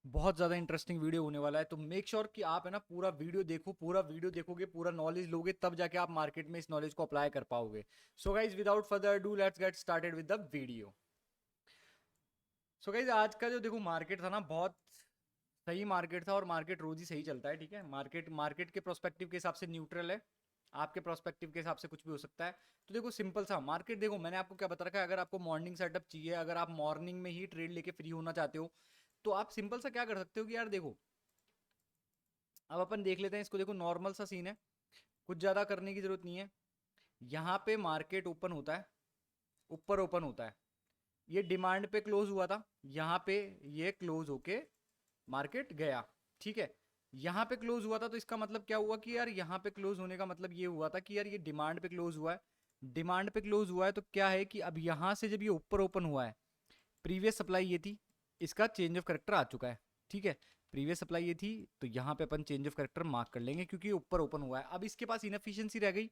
बहुत ज़्यादा interesting video होने वाला है, तो मेक श्योर कि आप है ना पूरा वीडियो देखो, पूरा वीडियो देखोगे, पूरा नॉलेज लोगे, तब जाके आप मार्केट में इस नॉलेज को अप्लाई कर पाओगे। So guys without further do let's get started with the video. So guys आज का जो देखो मार्केट था ना, बहुत सही मार्केट था और मार्केट रोज ही सही चलता है, ठीक है। मार्केट मार्केट के प्रोस्पेक्टिव के हिसाब से न्यूट्रल है, आपके प्रोस्पेक्टिव के हिसाब से कुछ भी हो सकता है। तो देखो सिंपल सा मार्केट, देखो मैंने आपको क्या बता रखा है, अगर आपको मॉर्निंग सेटअप चाहिए, अगर आप मॉर्निंग में ही ट्रेड लेके फ्री होना चाहते हो, तो आप सिंपल सा क्या कर सकते हो कि यार देखो, अब अपन देख लेते हैं इसको। देखो नॉर्मल सा सीन है, कुछ ज़्यादा करने की जरूरत नहीं है। यहाँ पे मार्केट ओपन होता है, ऊपर ओपन होता है, ये डिमांड पे क्लोज हुआ था, यहाँ पे ये क्लोज होके मार्केट गया, ठीक है। यहाँ पे क्लोज हुआ था तो इसका मतलब क्या हुआ कि यार यहाँ पे क्लोज होने का मतलब ये हुआ था कि यार ये डिमांड पे क्लोज हुआ है। डिमांड पे क्लोज हुआ है तो क्या है कि अब यहाँ से जब ये ऊपर ओपन हुआ है, प्रीवियस सप्लाई ये थी, इसका चेंज ऑफ करेक्टर आ चुका है, ठीक है। प्रीवियस सप्लाई ये थी, तो यहाँ पे अपन चेंज ऑफ करेक्टर मार्क कर लेंगे क्योंकि ये ऊपर ओपन हुआ है। अब इसके पास इनएफिशिएंसी रह गई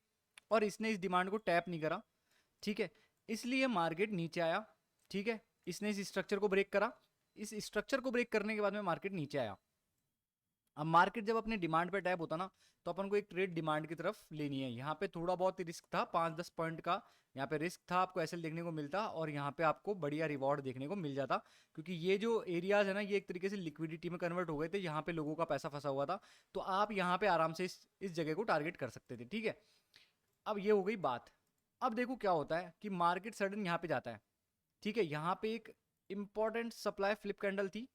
और इसने इस डिमांड को टैप नहीं करा, ठीक है, इसलिए मार्केट नीचे आया, ठीक है। इसने इस स्ट्रक्चर को ब्रेक करा, इस स्ट्रक्चर को ब्रेक करने के बाद में मार्केट नीचे आया। अब मार्केट जब अपने डिमांड पे टैप होता ना, तो अपन को एक ट्रेड डिमांड की तरफ लेनी है। यहाँ पे थोड़ा बहुत रिस्क था, 5-10 पॉइंट का यहाँ पे रिस्क था, आपको एसएल देखने को मिलता और यहाँ पे आपको बढ़िया रिवॉर्ड देखने को मिल जाता, क्योंकि ये जो एरियाज है ना, ये एक तरीके से लिक्विडिटी में कन्वर्ट हो गए थे, यहाँ पे लोगों का पैसा फंसा हुआ था। तो आप यहाँ पे आराम से इस जगह को टारगेट कर सकते थे, ठीक है। अब ये हो गई बात। अब देखो क्या होता है कि मार्केट सडन यहाँ पे जाता है, ठीक है। यहाँ पे एक इंपॉर्टेंट सप्लाई फ्लिप कैंडल थी,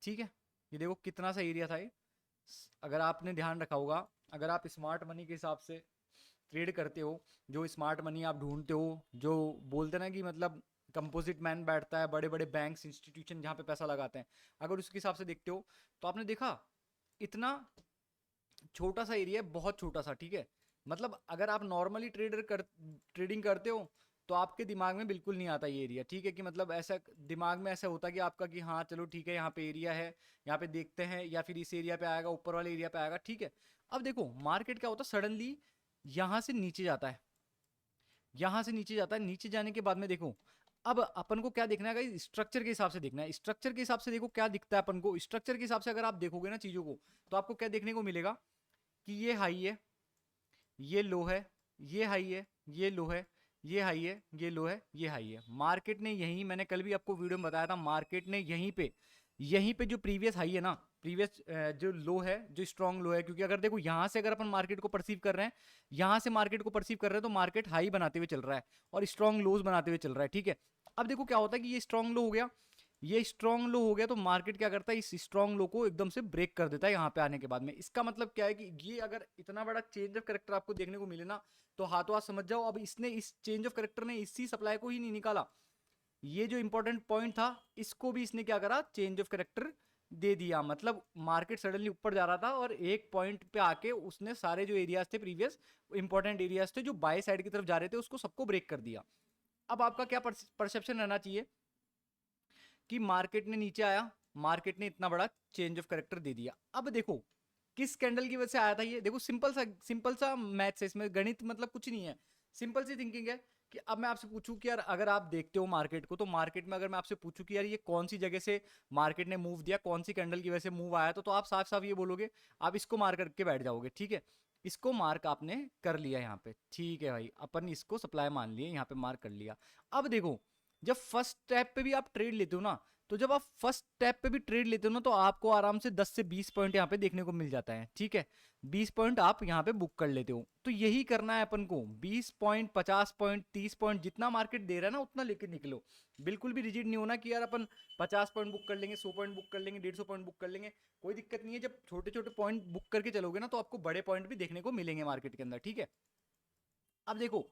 ठीक है। ये देखो कितना सा एरिया था ये, अगर आपने ध्यान रखा होगा, अगर आप स्मार्ट मनी के हिसाब से ट्रेड करते हो, जो स्मार्ट मनी आप ढूंढते हो, जो बोलते हैं ना कि मतलब कंपोजिट मैन बैठता है, बड़े बड़े बैंक्स इंस्टीट्यूशन जहाँ पे पैसा लगाते हैं, अगर उसके हिसाब से देखते हो तो आपने देखा इतना छोटा सा एरिया है, बहुत छोटा सा, ठीक है। मतलब अगर आप नॉर्मली ट्रेडिंग करते हो तो आपके दिमाग में बिल्कुल नहीं आता ये एरिया, ठीक है। कि मतलब ऐसा दिमाग में ऐसा होता कि आपका कि हाँ चलो ठीक है, यहाँ पे एरिया है, यहाँ पे देखते हैं, या फिर इस एरिया पे आएगा, ऊपर वाले एरिया पे आएगा, ठीक है। अब देखो मार्केट क्या होता है, सडनली यहाँ से नीचे जाता है, यहाँ से नीचे जाता है, नीचे जाने के बाद में देखो, अब अपन को क्या देखना है गाइस, स्ट्रक्चर के हिसाब से देखना है। स्ट्रक्चर के हिसाब से देखो क्या दिखता है अपन को, स्ट्रक्चर के हिसाब से अगर आप देखोगे ना चीजों को, तो आपको क्या देखने को मिलेगा कि ये हाई है, ये लो है, ये हाई है, ये लो है, ये हाई है, ये लो है, ये हाई है। मार्केट ने यहीं, मैंने कल भी आपको वीडियो में बताया था, मार्केट ने यहीं पे जो प्रीवियस हाई है ना, प्रीवियस जो लो है, जो स्ट्रांग लो है, क्योंकि अगर देखो यहां से अगर अपन मार्केट को परसीव कर रहे हैं, यहां से मार्केट को परसीव कर रहे हैं, तो मार्केट हाई बनाते हुए चल रहा है और स्ट्रांग लोज बनाते हुए चल रहा है, ठीक है। अब देखो क्या होता है कि ये स्ट्रांग लो हो गया, ये स्ट्रांग लो हो गया, तो मार्केट क्या करता है, इस स्ट्रांग लो को एकदम से ब्रेक कर देता है यहाँ पे आने के बाद में। इसका मतलब क्या है कि ये अगर इतना बड़ा चेंज ऑफ करेक्टर आपको देखने को मिले ना, तो हाथों हाथ समझ जाओ, अब इसने, इस चेंज ऑफ करेक्टर ने इसी सप्लाई को ही नहीं निकाला, ये जो इंपॉर्टेंट पॉइंट था इसको भी इसने क्या करा, चेंज ऑफ करेक्टर दे दिया। मतलब मार्केट सडनली ऊपर जा रहा था और एक पॉइंट पे आके उसने सारे जो एरियाज थे, प्रीवियस इंपॉर्टेंट एरियाज थे जो बाय साइड की तरफ जा रहे थे, उसको सबको ब्रेक कर दिया। अब आपका क्या परसेप्शन रहना चाहिए कि मार्केट ने नीचे आया, मार्केट ने इतना बड़ा चेंज ऑफ करेक्टर दे दिया। अब देखो किस कैंडल की वजह से आया था ये, देखो सिंपल सा मैथ्स है इसमें, गणित मतलब कुछ नहीं है, सिंपल सी थिंकिंग है। कि अब मैं आपसे पूछूं कि यार अगर आप देखते हो मार्केट को, तो मार्केट में अगर मैं आपसे पूछूं कि यार ये कौन सी जगह से मार्केट ने मूव दिया, कौन सी कैंडल की वजह से मूव आया, तो आप साफ साफ ये बोलोगे, आप इसको मार्क करके बैठ जाओगे, ठीक है। इसको मार्क आपने कर लिया यहाँ पे, ठीक है भाई, अपन इसको सप्लाई मान लिए, यहाँ पे मार्क कर लिया। अब देखो जब फर्स्ट स्टेप पे भी आप ट्रेड लेते हो ना, तो जब आप फर्स्ट स्टेप पे भी ट्रेड लेते हो ना, तो आपको आराम से 10 से 20 पॉइंट यहाँ पे देखने को मिल जाता है, ठीक है। 20 पॉइंट आप यहाँ पे बुक कर लेते हो, तो यही करना है अपन को, 20 पॉइंट, 50 पॉइंट, 30 पॉइंट, जितना मार्केट दे रहा है ना उतना लेके निकलो। बिल्कुल भी रिजिड नहीं होना कि यार अपन 50 पॉइंट बुक कर लेंगे, 100 पॉइंट बुक कर लेंगे, 150 पॉइंट बुक कर लेंगे, कोई दिक्कत नहीं है। जब छोटे छोटे पॉइंट बुक करके चलोगे ना, तो आपको बड़े पॉइंट भी देखने को मिलेंगे मार्केट के अंदर, ठीक है। अब देखो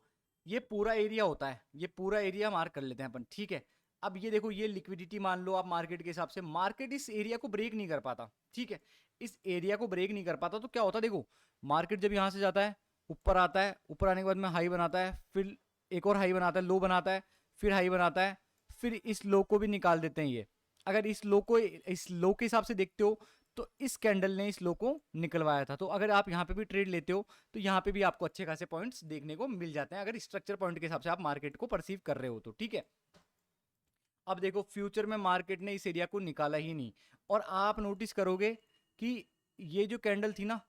ये पूरा एरिया होता है, ये पूरा एरिया मार्क कर लेते हैं अपन, ठीक है। अब ये देखो, ये लिक्विडिटी मान लो आप मार्केट के हिसाब से, मार्केट इस एरिया को ब्रेक नहीं कर पाता, ठीक है। इस एरिया को ब्रेक नहीं कर पाता तो क्या होता है, देखो मार्केट जब यहां से जाता है, ऊपर आता है, ऊपर आने के बाद में हाई बनाता है, फिर एक और हाई बनाता है, लो बनाता है, फिर हाई बनाता है, फिर इस लो को भी निकाल देते हैं ये। अगर इस लो के हिसाब से देखते हो, तो इस कैंडल ने इस लो को निकलवाया था। तो अगर आप यहाँ पे भी ट्रेड लेते हो, तो यहाँ पे भी आपको अच्छे खासे पॉइंट्स देखने को मिल जाते हैं, अगर स्ट्रक्चर पॉइंट के हिसाब से आप मार्केट को परसीव कर रहे हो तो, ठीक है। अब देखो फ्यूचर में मार्केट ने इस एरिया को निकाला ही नहीं, और आप नोटिस करोगे कि ये जो कैंडल थी ना,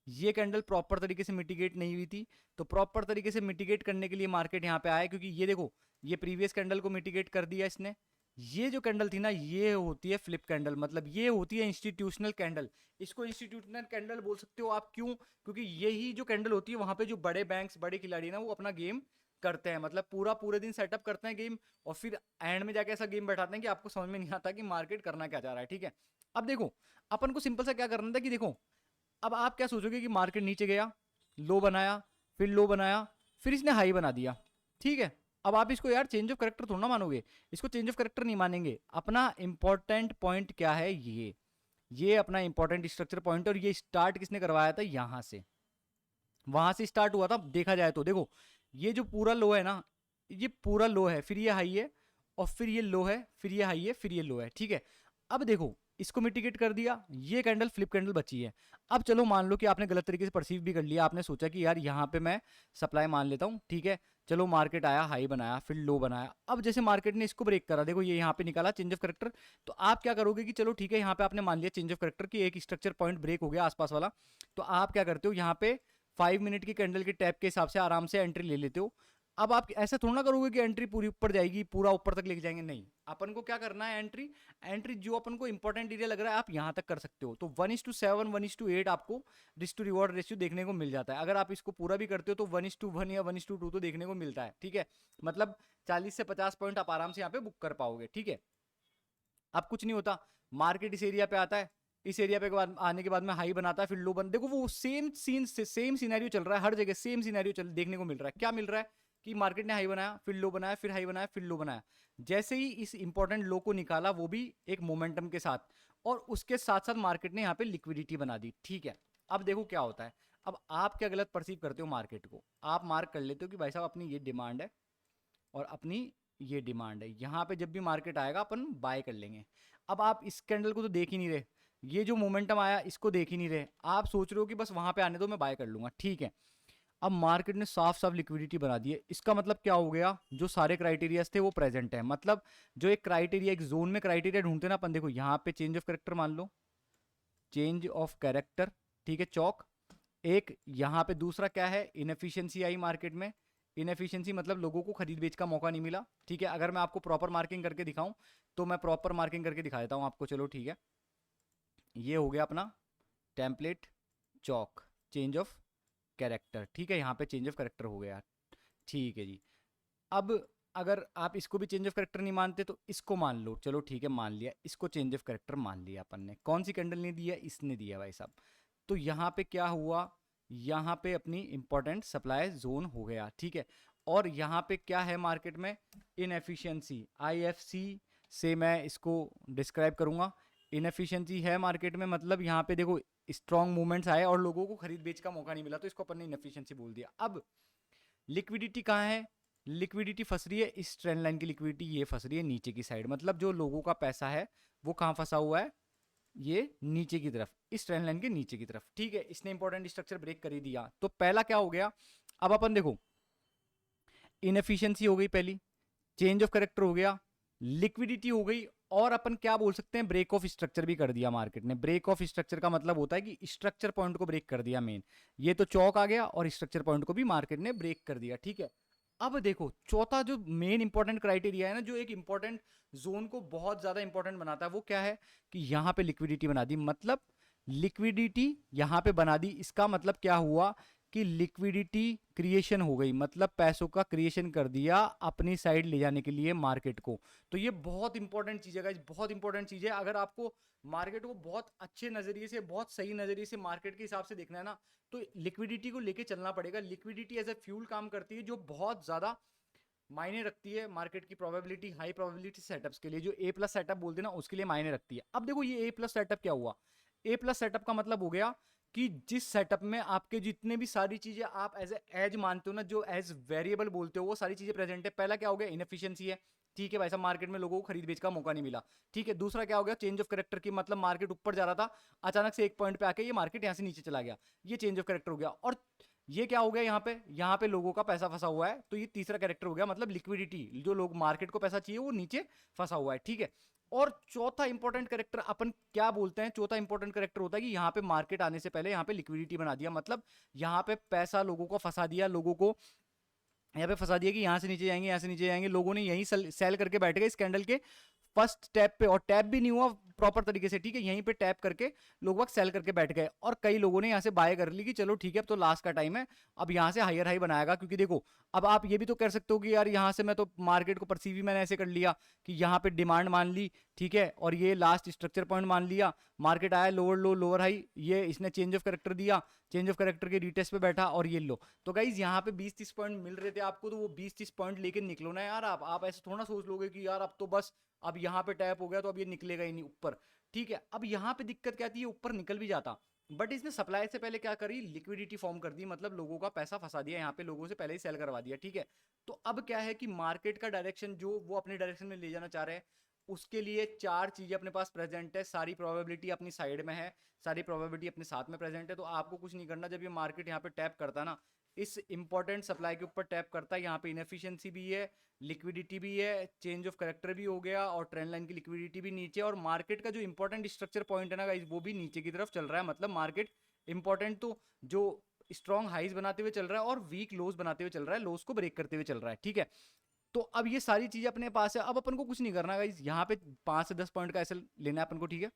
ये कैंडल प्रॉपर तरीके से मिटिगेट नहीं हुई थी। तो प्रॉपर तरीके से मिटिगेट करने के लिए मार्केट यहाँ पे आया, क्योंकि ये देखो ये प्रीवियस कैंडल को मिटिगेट कर दिया इसने। ये जो कैंडल थी ना, ये होती है फ्लिप कैंडल, मतलब ये होती है इंस्टीट्यूशनल कैंडल। इसको इंस्टीट्यूशनल कैंडल बोल सकते हो आप, क्यों? क्योंकि यही जो कैंडल होती है वहां पे जो बड़े बैंक्स, बड़े खिलाड़ी ना, वो अपना गेम करते हैं, मतलब पूरे दिन सेटअप करते हैं गेम, और फिर एंड में जाके ऐसा गेम बैठाते हैं कि आपको समझ में नहीं आता कि मार्केट करना क्या चाह रहा है। ठीक है, अब देखो अपन को सिंपल सा क्या करना था कि देखो, अब आप क्या सोचोगे कि मार्केट नीचे गया, लो बनाया, फिर लो बनाया, फिर इसने हाई बना दिया। ठीक है, अब आप इसको यार चेंज ऑफ करेक्टर थोड़ा ना मानोगे, इसको चेंज ऑफ करेक्टर नहीं मानेंगे। अपना इंपॉर्टेंट पॉइंट क्या है, ये अपना इंपॉर्टेंट स्ट्रक्चर पॉइंट, और ये स्टार्ट किसने करवाया था, यहां से, वहां से स्टार्ट हुआ था। देखा जाए तो देखो ये जो पूरा लो है ना, ये पूरा लो है, फिर ये हाई है, और फिर ये लो है, फिर ये हाई है, फिर ये लो है। ठीक है, अब देखो इसको मिटिगेट कर दिया, ये कैंडल फ्लिप कैंडल बची है। अब चलो मान लो कि आपने गलत तरीके से परसीव भी कर लिया, आपने सोचा कि यार यहाँ पे मैं सप्लाई मान लेता हूँ। ठीक है, चलो मार्केट आया, हाई बनाया, फिर लो बनाया। अब जैसे मार्केट ने इसको ब्रेक करा, देखो ये यहाँ पे निकाला चेंज ऑफ करेक्टर, तो आप क्या करोगे कि चलो ठीक है, यहाँ पे आपने मान लिया चेंज ऑफ करेक्टर की एक स्ट्रक्चर पॉइंट ब्रेक हो गया आसपास वाला, तो आप क्या करते हो, यहाँ पे 5 मिनट की कैंडल के टैप के हिसाब से आराम से एंट्री ले लेते हो। अब आप ऐसा थोड़ा ना करोगे कि एंट्री पूरी ऊपर जाएगी, पूरा ऊपर तक लेके जाएंगे, नहीं। अपन को क्या करना है, एंट्री जो अपन को इंपॉर्टेंट एरिया लग रहा है आप यहां तक कर सकते हो। तो 1:7 1:8 आपको रिस्क टू रिवॉर्ड रेशियो देखने को मिल जाता है। अगर आप इसको पूरा भी करते हो तो 1:1 या 1:2 तो देखने को मिलता है। ठीक है, मतलब 40 से 50 पॉइंट आप आराम से यहाँ पे बुक कर पाओगे। ठीक है, अब कुछ नहीं होता, मार्केट इस एरिया पे आता है, इस एरिया पे बाद आने के बाद में हाई बनाता है, फिर लो बन, देखो वो सेम सिनेरियो चल रहा है, हर जगह सेम सिनेरियो चल देखने को मिल रहा है। क्या मिल रहा है कि मार्केट ने हाई बनाया, फिर लो बनाया, फिर हाई बनाया, फिर लो बनाया। जैसे ही इस इंपॉर्टेंट लो को निकाला, वो भी एक मोमेंटम के साथ, और उसके साथ साथ मार्केट ने यहाँ पे लिक्विडिटी बना दी। ठीक है, अब देखो क्या होता है, अब आप क्या गलत परसीव करते हो मार्केट को, आप मार्क कर लेते हो कि भाई साहब अपनी ये डिमांड है और अपनी ये डिमांड है, यहाँ पे जब भी मार्केट आएगा अपन बाय कर लेंगे। अब आप इस कैंडल को तो देख ही नहीं रहे, ये जो मोमेंटम आया इसको देख ही नहीं रहे, आप सोच रहे हो कि बस वहां पे आने दो मैं बाय कर लूंगा। ठीक है, अब मार्केट ने साफ साफ लिक्विडिटी बना दी है, इसका मतलब क्या हो गया, जो सारे क्राइटेरियाज थे वो प्रेजेंट है। मतलब जो एक क्राइटेरिया, एक जोन में क्राइटेरिया ढूंढते ना अपन, देखो यहाँ पे चेंज ऑफ कैरेक्टर मान लो, चेंज ऑफ कैरेक्टर, ठीक है, चौक एक। यहाँ पे दूसरा क्या है, इनएफिशिएंसी आई मार्केट में, इनएफिशिएंसी मतलब लोगों को खरीद बेच का मौका नहीं मिला। ठीक है, अगर मैं आपको प्रॉपर मार्किंग करके दिखाऊं तो मैं प्रॉपर मार्किंग करके दिखा देता हूं आपको, चलो ठीक है। ये हो गया अपना template Chowk, change of character. ठीक है, यहाँ पे चेंज ऑफ कैरेक्टर हो गया। ठीक है जी, अब अगर आप इसको भी चेंज ऑफ कैरेक्टर नहीं मानते तो इसको मान लो, चलो ठीक है मान लिया, इसको चेंज ऑफ कैरेक्टर मान लिया अपन ने। कौन सी कैंडल ने दिया, इसने दिया भाई साहब। तो यहाँ पे क्या हुआ, यहाँ पे अपनी इंपॉर्टेंट सप्लाई जोन हो गया। ठीक है, और यहाँ पे क्या है मार्केट में, इनएफिशिएंसी, आईएफसी से मैं इसको डिस्क्राइब करूंगा। इनएफिशिएंसी है मार्केट में, मतलब यहाँ पे देखो स्ट्रॉन्ग मूवमेंट्स आए और लोगों को खरीद बेच का मौका नहीं मिला, तो इसको अपन ने इनएफिशिएंसी बोल दिया। अब लिक्विडिटी कहाँ है, लिक्विडिटी फंस रही है इस ट्रेंड लाइन की, लिक्विडिटी ये फंस रही है नीचे की साइड, मतलब जो लोगों का पैसा है वो कहाँ फंसा हुआ है, ये नीचे की तरफ, इस ट्रेंड लाइन के नीचे की तरफ। ठीक है, इसने इंपॉर्टेंट स्ट्रक्चर ब्रेक कर ही दिया। तो पहला क्या हो गया, अब अपन देखो इनएफिशिएंसी हो गई पहली, चेंज ऑफ कैरेक्टर हो गया, लिक्विडिटी हो गई, और अपन क्या बोल सकते हैं, ब्रेक ऑफ स्ट्रक्चर भी कर दिया मार्केट ने। ब्रेक ऑफ स्ट्रक्चर का मतलब होता है कि स्ट्रक्चर पॉइंट को ब्रेक कर दिया मेन, ये तो चौक आ गया, और स्ट्रक्चर पॉइंट को भी मार्केट ने ब्रेक कर दिया। ठीक है, अब देखो चौथा जो मेन इंपॉर्टेंट क्राइटेरिया है ना, जो एक इंपॉर्टेंट जोन को बहुत ज्यादा इंपॉर्टेंट बनाता है, वो क्या है कि यहां पे लिक्विडिटी बना दी, मतलब लिक्विडिटी यहां पे बना दी। इसका मतलब क्या हुआ कि लिक्विडिटी क्रिएशन हो गई, मतलब पैसों का क्रिएशन कर दिया अपनी साइड ले जाने के लिए मार्केट को। तो ये बहुत इंपॉर्टेंट चीज है गाइस, बहुत इंपॉर्टेंट चीज है। अगर आपको मार्केट को बहुत अच्छे नजरिए से, बहुत सही नजरिए से मार्केट के हिसाब से देखना है ना, तो लिक्विडिटी को लेके चलना पड़ेगा। लिक्विडिटी एज ए फ्यूल काम करती है, जो बहुत ज्यादा मायने रखती है मार्केट की प्रोबेबिलिटी, हाई प्रोबेबिलिटी सेटअप्स के लिए, जो ए प्लस सेटअप बोलते हैं ना, उसके लिए मायने रखती है। अब देखो ये ए प्लस सेटअप क्या हुआ, ए प्लस सेटअप का मतलब हो गया कि जिस सेटअप में आपके जितने भी सारी चीजें आप एज मानते हो ना, जो एज वेरिएबल बोलते हो, वो सारी चीजें प्रेजेंट है। पहला क्या हो गया, इनएफिशिएंसी है। ठीक है भाई साहब, मार्केट में लोगों को खरीद बेच का मौका नहीं मिला। ठीक है, दूसरा क्या हो गया, चेंज ऑफ कैरेक्टर की, मतलब मार्केट ऊपर जा रहा था, अचानक से एक पॉइंट पे आके ये मार्केट यहां से नीचे चला गया, ये चेंज ऑफ कैरेक्टर हो गया। और ये क्या हो गया यहाँ पे लोगों का पैसा फंसा हुआ है, तो ये तीसरा कैरेक्टर हो गया, मतलब लिक्विडिटी, जो लोग मार्केट को पैसा चाहिए वो नीचे फंसा हुआ है, ठीक है। और चौथा इंपॉर्टेंट कैरेक्टर अपन क्या बोलते हैं, चौथा इंपॉर्टेंट कैरेक्टर होता है कि यहाँ पे मार्केट आने से पहले यहाँ पे लिक्विडिटी बना दिया, मतलब यहाँ पे पैसा लोगों को फंसा दिया, लोगों को यहाँ पे फंसा दिया कि यहाँ से नीचे जाएंगे, यहाँ से नीचे जाएंगे, लोगों ने यही सेल करके बैठ गए इस कैंडल के फर्स्ट टैप पे, और टैप भी नहीं हुआ प्रॉपर तरीके से, ठीक है, यहीं पे टैप करके लोग वक्त सेल करके बैठ गए, और कई लोगों ने यहाँ से बाय कर ली कि चलो ठीक है अब तो लास्ट का टाइम है, अब यहाँ से हायर हाई बनाएगा, क्योंकि देखो अब आप ये भी तो कर सकते हो कि यार यहाँ से मैं तो मार्केट को परसीव ही मैंने ऐसे कर लिया कि यहाँ पे डिमांड मान ली, ठीक है, और ये लास्ट स्ट्रक्चर पॉइंट मान लिया, मार्केट आया लोअर लो लोअर हाई, ये इसने चेंज ऑफ करेक्टर दिया, चेंज ऑफ करेक्टर के रिटेस्ट पे बैठा और ये लो, तो गाइज यहाँ पे 20-30 पॉइंट मिल रहे थे आपको, तो वो 20-30 पॉइंट लेके निकलो ना यार, आप ऐसे थोड़ा सोच लोगे कि यार अब तो बस अब यहाँ पे टैप हो गया तो अब ये निकलेगा ही नहीं ऊपर, ठीक है। अब यहाँ पे दिक्कत क्या आती है, ऊपर निकल भी जाता, बट इसने सप्लाई से पहले क्या करी, लिक्विडिटी फॉर्म कर दी, मतलब लोगों का पैसा फंसा दिया, यहाँ पे लोगों से पहले ही सेल करवा दिया, ठीक है। तो अब क्या है कि मार्केट का डायरेक्शन जो वो अपने डायरेक्शन में ले जाना चाह रहे हैं, उसके लिए चार चीजें अपने पास प्रेजेंट है, सारी प्रोबेबिलिटी अपनी साइड में है, सारी प्रोबेबिलिटी अपने साथ में प्रेजेंट है, तो आपको कुछ नहीं करना, जब ये मार्केट यहाँ पे टैप करता ना, इस इंपॉर्टेंट सप्लाई के ऊपर टैप करता है, यहाँ पे इनएफिशिएंसी भी है, लिक्विडिटी भी है, चेंज ऑफ करेक्टर भी हो गया, और ट्रेंड लाइन की लिक्विडिटी भी नीचे, और मार्केट का जो इंपॉर्टेंट स्ट्रक्चर पॉइंट है ना गाइस, वो भी नीचे की तरफ चल रहा है, मतलब मार्केट इंपॉर्टेंट तो जो स्ट्रॉन्ग हाइज बनाते हुए चल रहा है और वीक लोज बनाते हुए चल रहा है, लोज को ब्रेक करते हुए चल रहा है, ठीक है। तो अब ये सारी चीजें अपने पास है, अब अपन को कुछ नहीं करना गाइस, यहाँ पे 5 से 10 पॉइंट का ऐसे लेना है अपन को, ठीक है।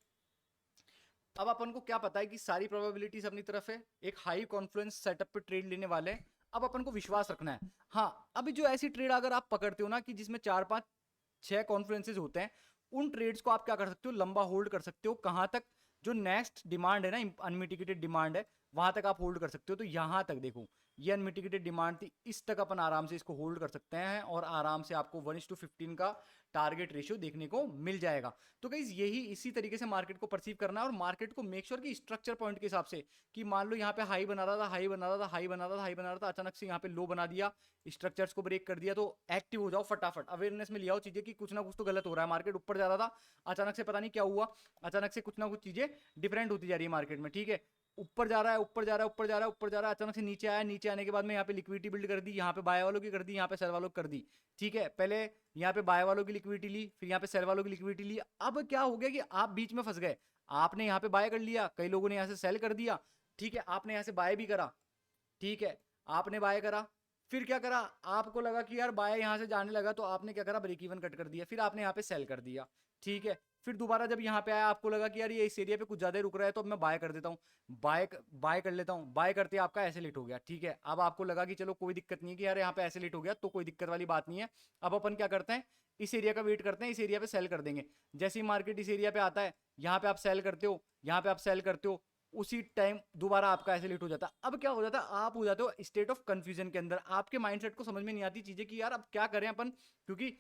अब अपन को क्या पता है कि सारी प्रोबेबिलिटीज अपनी तरफ है, एक हाई कॉन्फ्लुएंस सेटअप पे ट्रेड लेने वाले हैं, अब अपन को विश्वास रखना है। हाँ, अभी जो ऐसी ट्रेड अगर आप पकड़ते हो ना कि जिसमें 4-5-6 कॉन्फ्लुएंसेज होते हैं, उन ट्रेड्स को आप क्या कर सकते हो, लंबा होल्ड कर सकते हो, कहां तक, जो नेक्स्ट डिमांड है ना, अनमिटिगेटेड डिमांड है, वहां तक आप होल्ड कर सकते हो। तो यहां तक देखो, ये अनमिटिगेटेड डिमांड थी, इस तक अपन आराम से इसको होल्ड कर सकते हैं, और आराम से आपको 1:15 का टारगेट रेशियो देखने को मिल जाएगा। तो गाइस यही इसी तरीके से मार्केट को परसीव करना है, और मार्केट को मेक श्योर कि स्ट्रक्चर पॉइंट के हिसाब से, कि मान लो यहाँ पे हाई बना रहा था, हाई बना रहा था, हाई बना रहा था, हाई बना रहा था, अचानक से यहाँ पे लो बना दिया, स्ट्रक्चर्स को ब्रेक कर दिया, तो एक्टिव हो जाओ फटाफट, अवेयरनेस में ले आओ चीजें कि कुछ ना कुछ तो गलत हो रहा है, मार्केट ऊपर जा रहा था, अचानक से पता नहीं क्या हुआ, अचानक से कुछ ना कुछ चीजें डिफरेंट होती जा रही है मार्केट में, ठीक है। ऊपर जा रहा है, ऊपर जा रहा है, ऊपर जा रहा है, ऊपर जा रहा है, अचानक से नीचे आया, नीचे आने के बाद में यहाँ पे लिक्विडिटी बिल्ड कर दी, यहाँ पे बाय वालों की कर दी, यहाँ पे सेल वालों की कर दी, ठीक है। पहले यहाँ पे बाय वालों की लिक्विडिटी ली, फिर यहाँ पे सेल वालों की लिक्विडिटी ली, अब क्या हो गया कि आप बीच में फंस गए, आपने यहाँ पे बाय कर लिया, कई लोगों ने यहाँ से सेल कर दिया, ठीक है, आपने यहाँ से बाय भी करा, ठीक है, आपने बाय करा, फिर क्या करा, आपको लगा कि यार बाय यहाँ से जाने लगा, तो आपने क्या करा, ब्रेक इवन कट कर दिया, फिर आपने यहाँ पे सेल कर दिया, ठीक है। फिर दोबारा जब यहाँ पे आया, आपको लगा कि यार ये इस एरिया पे कुछ ज्यादा रुक रहा है, तो अब मैं बाय कर देता हूँ, बाय कर लेता हूँ, बाय करते आपका ऐसे लेट हो गया, ठीक है। अब आपको लगा कि चलो कोई दिक्कत नहीं है कि यार यहाँ पे ऐसे लेट हो गया, तो कोई दिक्कत वाली बात नहीं है। अब अपन क्या करते हैं, इस एरिया का वेट करते हैं, इस एरिया पे सेल कर देंगे, जैसे ही मार्केट इस एरिया पे आता है, यहाँ पे आप सेल करते हो, यहाँ पे आप सेल करते हो, उसी टाइम दोबारा आपका ऐसे लेट हो जाता है। अब क्या हो जाता है, आप हो जाते हो स्टेट ऑफ कंफ्यूजन के अंदर, आपके माइंडसेट को समझ में नहीं आती चीजें कि यार अब क्या करें अपन, क्योंकि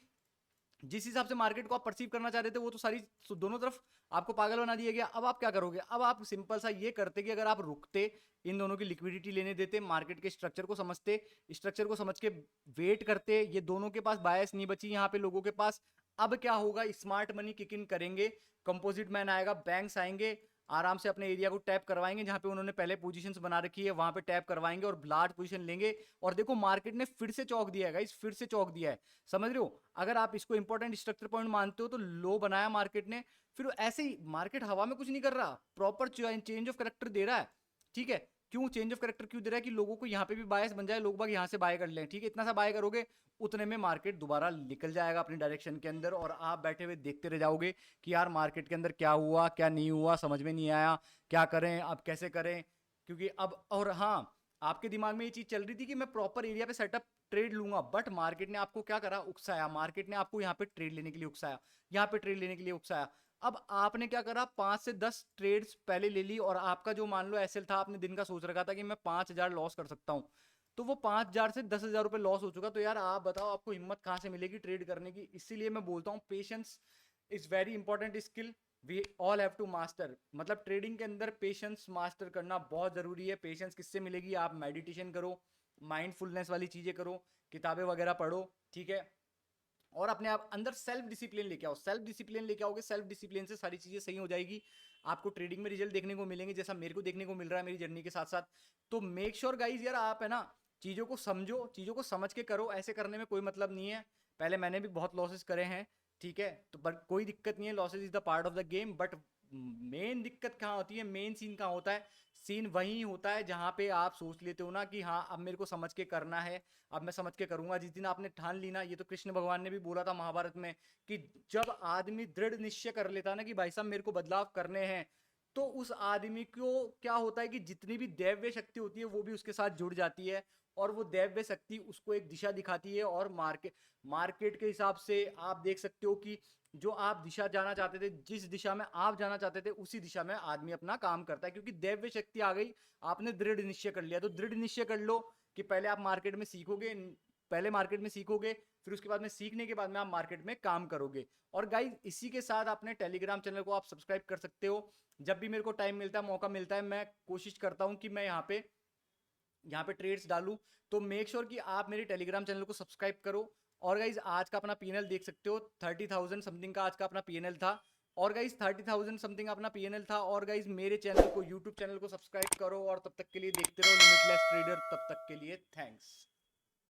जिस हिसाब से मार्केट को आप परसीव करना चाह रहे थे, वो तो सारी दोनों तरफ आपको पागल बना दिया गया। अब आप क्या करोगे, अब आप सिंपल सा ये करते कि अगर आप रुकते, इन दोनों की लिक्विडिटी लेने देते, मार्केट के स्ट्रक्चर को समझते, स्ट्रक्चर को समझ के वेट करते, ये दोनों के पास बायस नहीं बची यहाँ पे लोगों के पास। अब क्या होगा, स्मार्ट मनी किक इन करेंगे, कंपोजिट मैन आएगा, बैंक्स आएंगे, आराम से अपने एरिया को टैप करवाएंगे, जहां पे उन्होंने पहले पोजीशंस बना रखी है वहां पे टैप करवाएंगे और लार्ज पोजीशन लेंगे। और देखो मार्केट ने फिर से चौक दिया है गाइस, फिर से चौक दिया है, समझ रहे हो। अगर आप इसको इंपॉर्टेंट स्ट्रक्चर पॉइंट मानते हो, तो लो बनाया मार्केट ने, फिर ऐसे ही मार्केट हवा में कुछ नहीं कर रहा, प्रॉपर चेंज ऑफ करेक्टर दे रहा है, ठीक है। क्यों चेंज ऑफ करेक्टर क्यों दे रहा है, कि लोगों को यहाँ पे भी बायस बन जाए, लोग बाग यहाँ से बाय कर लें, ठीक है। इतना सा बाय करोगे, उतने में मार्केट दोबारा निकल जाएगा अपनी डायरेक्शन के अंदर, और आप बैठे हुए देखते रह जाओगे कि यार मार्केट के अंदर क्या हुआ क्या नहीं हुआ, समझ में नहीं आया, क्या करें अब, कैसे करें। क्योंकि अब, और हाँ, आपके दिमाग में ये चीज चल रही थी कि मैं प्रॉपर एरिया पे सेटअप ट्रेड लूंगा, बट मार्केट ने आपको क्या करा, उकसाया, मार्केट ने आपको यहाँ पे ट्रेड लेने के लिए उकसाया, यहाँ पे ट्रेड लेने के लिए उकसाया। अब आपने क्या करा, 5 से 10 ट्रेड्स पहले ले ली, और आपका जो मान लो एसएल था, आपने दिन का सोच रखा था कि मैं 5,000 लॉस कर सकता हूँ, तो वो 5,000 से 10,000 रुपए लॉस हो चुका। तो यार आप बताओ, आपको हिम्मत कहाँ से मिलेगी ट्रेड करने की। इसीलिए मैं बोलता हूँ patience is very important skill, we all have to master. मतलब ट्रेडिंग के अंदर पेशेंस मास्टर करना बहुत जरूरी है। पेशेंस किससे मिलेगी, आप मेडिटेशन करो, माइंडफुलनेस वाली चीजें करो, किताबें वगैरह पढ़ो, ठीक है, और अपने आप अंदर सेल्फ डिसिप्लिन लेके आओ। सेल्फ डिसिप्लिन लेके आओगे, सेल्फ डिसिप्लिन से सारी चीजें सही हो जाएगी। आपको ट्रेडिंग में रिजल्ट देखने को मिलेंगे, जैसा मेरे को देखने को मिल रहा है मेरी जर्नी के साथ साथ। तो मेक श्योर गाइज यार आप है ना चीज़ों को समझो, चीज़ों को समझ के करो, ऐसे करने में कोई मतलब नहीं है। पहले मैंने भी बहुत लॉसेस करे हैं, ठीक है, तो बट कोई दिक्कत नहीं है, losses is the part of the game. But main दिक्कत कहाँ होती है, मेन सीन कहाँ होता है, सीन वही होता है जहाँ पे आप सोच लेते हो ना कि हाँ अब मेरे को समझ के करना है, अब मैं समझ के करूंगा। जिस दिन आपने ठान ली ना, ये तो कृष्ण भगवान ने भी बोला था महाभारत में कि जब आदमी दृढ़ निश्चय कर लेता है ना कि भाई साहब मेरे को बदलाव करने हैं, तो उस आदमी को क्या होता है कि जितनी भी दैव्य शक्ति होती है वो भी उसके साथ जुड़ जाती है, और वो दैव्य शक्ति उसको एक दिशा दिखाती है। और मार्केट के हिसाब से आप देख सकते हो कि जो आप दिशा जाना चाहते थे, जिस दिशा में आप जाना चाहते थे, उसी दिशा में आदमी अपना काम करता है, क्योंकि दैव्य शक्ति आ गई, आपने दृढ़ निश्चय कर लिया। तो दृढ़ निश्चय कर लो कि पहले आप मार्केट में सीखोगे, पहले मार्केट में सीखोगे, फिर उसके बाद में सीखने के बाद में आप मार्केट में काम करोगे। और गाइज इसी के साथ अपने टेलीग्राम चैनल को आप सब्सक्राइब कर सकते हो। जब भी मेरे को टाइम मिलता है, मौका मिलता है, मैं कोशिश करता हूँ कि मैं यहाँ पे ट्रेड्स डालूं। तो मेक श्योर कि आप मेरे टेलीग्राम चैनल को सब्सक्राइब करो। और गाइज आज का अपना पीएनएल देख सकते हो, 30,000 समथिंग का आज का अपना पीएनएल था। और गाइज 30,000 समथिंग अपना पीएनएल था। और गाइज मेरे चैनल को, यूट्यूब चैनल को सब्सक्राइब करो, और तब तक के लिए देखते रहो लिमिटलेस ट्रेडर। तब तक के लिए थैंक्स।